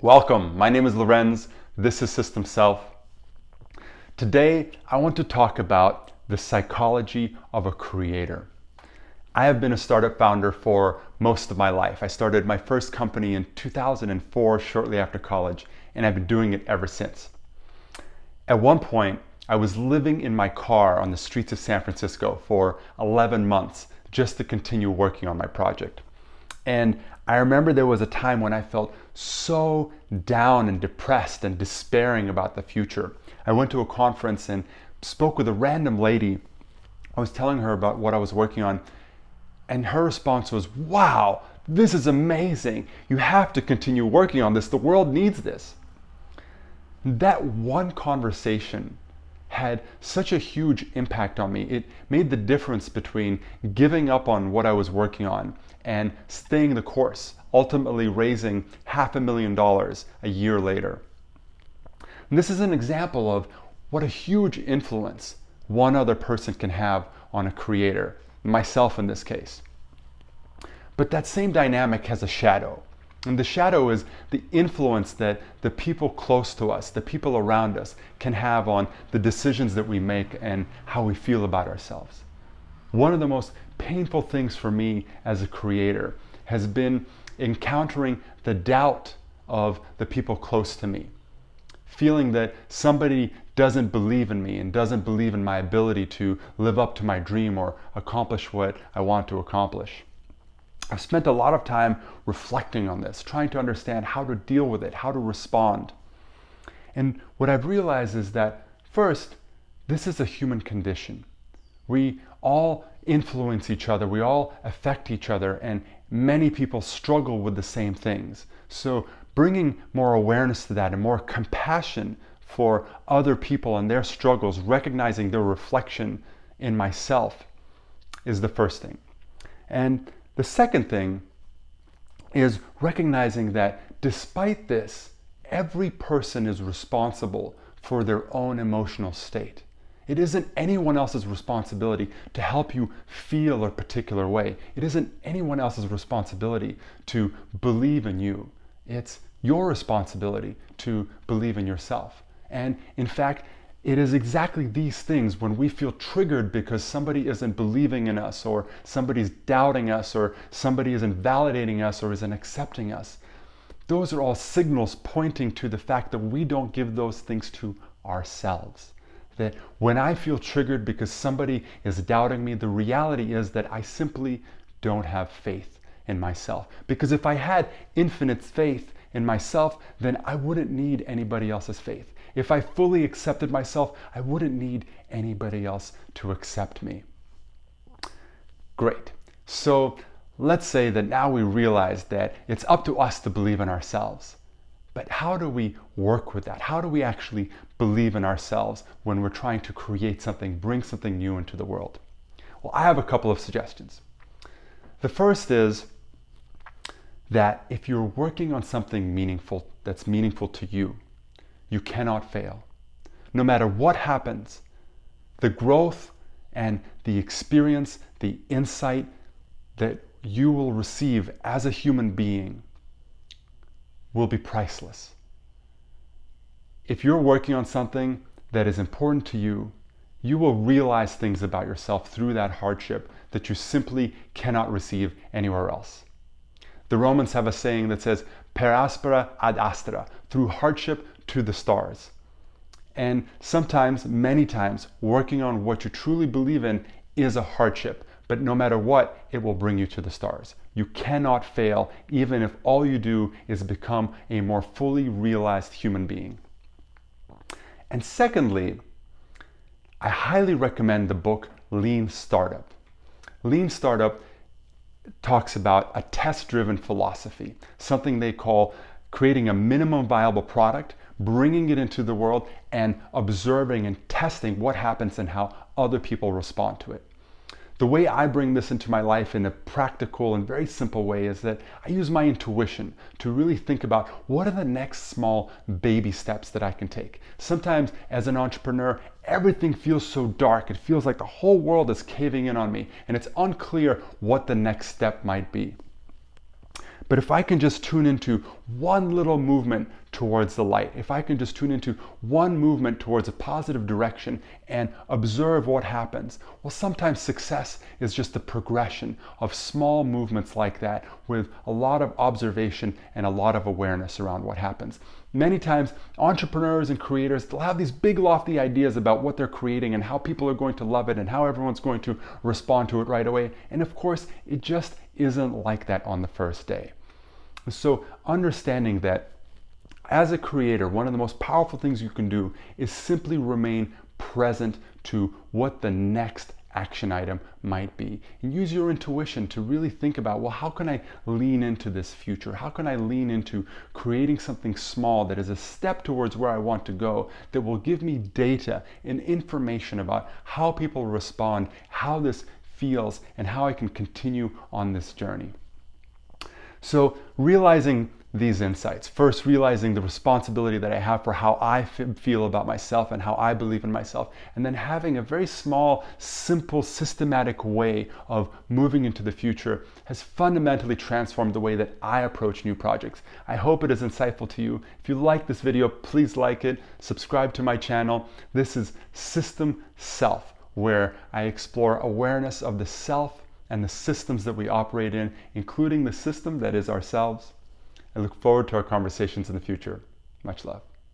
Welcome, my name is Lorenz, this is System Self. Today, I want to talk about the psychology of a creator. I have been a startup founder for most of my life. I started my first company in 2004, shortly after college, and I've been doing it ever since. At one point, I was living in my car on the streets of San Francisco for 11 months just to continue working on my project. And I remember there was a time when I felt so down and depressed and despairing about the future. I went to a conference and spoke with a random lady. I was telling her about what I was working on, and her response was, "Wow, this is amazing. You have to continue working on this. The world needs this." That one conversation had such a huge impact on me. It made the difference between giving up on what I was working on and staying the course, ultimately raising $500,000 a year later. And this is an example of what a huge influence one other person can have on a creator, myself in this case. But that same dynamic has a shadow. And the shadow is the influence that the people close to us, the people around us, can have on the decisions that we make and how we feel about ourselves. One of the most painful things for me as a creator has been encountering the doubt of the people close to me. Feeling that somebody doesn't believe in me and doesn't believe in my ability to live up to my dream or accomplish what I want to accomplish. I've spent a lot of time reflecting on this, trying to understand how to deal with it, how to respond. And what I've realized is that, first, this is a human condition. We all influence each other, we all affect each other, and many people struggle with the same things. So bringing more awareness to that and more compassion for other people and their struggles, recognizing their reflection in myself, is the first thing. And the second thing is recognizing that despite this, every person is responsible for their own emotional state. It isn't anyone else's responsibility to help you feel a particular way. It isn't anyone else's responsibility to believe in you. It's your responsibility to believe in yourself. And in fact, it is exactly these things when we feel triggered because somebody isn't believing in us, or somebody's doubting us, or somebody isn't validating us, or isn't accepting us. Those are all signals pointing to the fact that we don't give those things to ourselves. That when I feel triggered because somebody is doubting me, the reality is that I simply don't have faith in myself. Because if I had infinite faith in myself, then I wouldn't need anybody else's faith. If I fully accepted myself, I wouldn't need anybody else to accept me. Great. So let's say that now we realize that it's up to us to believe in ourselves. But how do we work with that? How do we actually believe in ourselves when we're trying to create something, bring something new into the world? Well, I have a couple of suggestions. The first is that if you're working on something meaningful, that's meaningful to you, you cannot fail. No matter what happens, the growth and the experience, the insight that you will receive as a human being will be priceless. If you're working on something that is important to you, you will realize things about yourself through that hardship that you simply cannot receive anywhere else. The Romans have a saying that says, per aspera ad astra, through hardship to the stars. And sometimes, many times, working on what you truly believe in is a hardship, but no matter what, it will bring you to the stars. You cannot fail, even if all you do is become a more fully realized human being. And secondly, I highly recommend the book Lean Startup. Lean Startup talks about a test-driven philosophy, something they call creating a minimum viable product, bringing it into the world, and observing and testing what happens and how other people respond to it. The way I bring this into my life in a practical and very simple way is that I use my intuition to really think about what are the next small baby steps that I can take. Sometimes as an entrepreneur, everything feels so dark. It feels like the whole world is caving in on me and it's unclear what the next step might be. But if I can just tune into one little movement towards the light, if I can just tune into one movement towards a positive direction and observe what happens, well, sometimes success is just the progression of small movements like that with a lot of observation and a lot of awareness around what happens. Many times, entrepreneurs and creators, they'll have these big lofty ideas about what they're creating and how people are going to love it and how everyone's going to respond to it right away. And of course, it just isn't like that on the first day. So understanding that as a creator, one of the most powerful things you can do is simply remain present to what the next action item might be. And use your intuition to really think about, well, how can I lean into this future? How can I lean into creating something small that is a step towards where I want to go, that will give me data and information about how people respond, how this feels, and how I can continue on this journey. So realizing these insights, first realizing the responsibility that I have for how I feel about myself and how I believe in myself, and then having a very small, simple, systematic way of moving into the future has fundamentally transformed the way that I approach new projects. I hope it is insightful to you. If you like this video, please like it, subscribe to my channel. This is System Self, where I explore awareness of the self and the systems that we operate in, including the system that is ourselves. I look forward to our conversations in the future. Much love.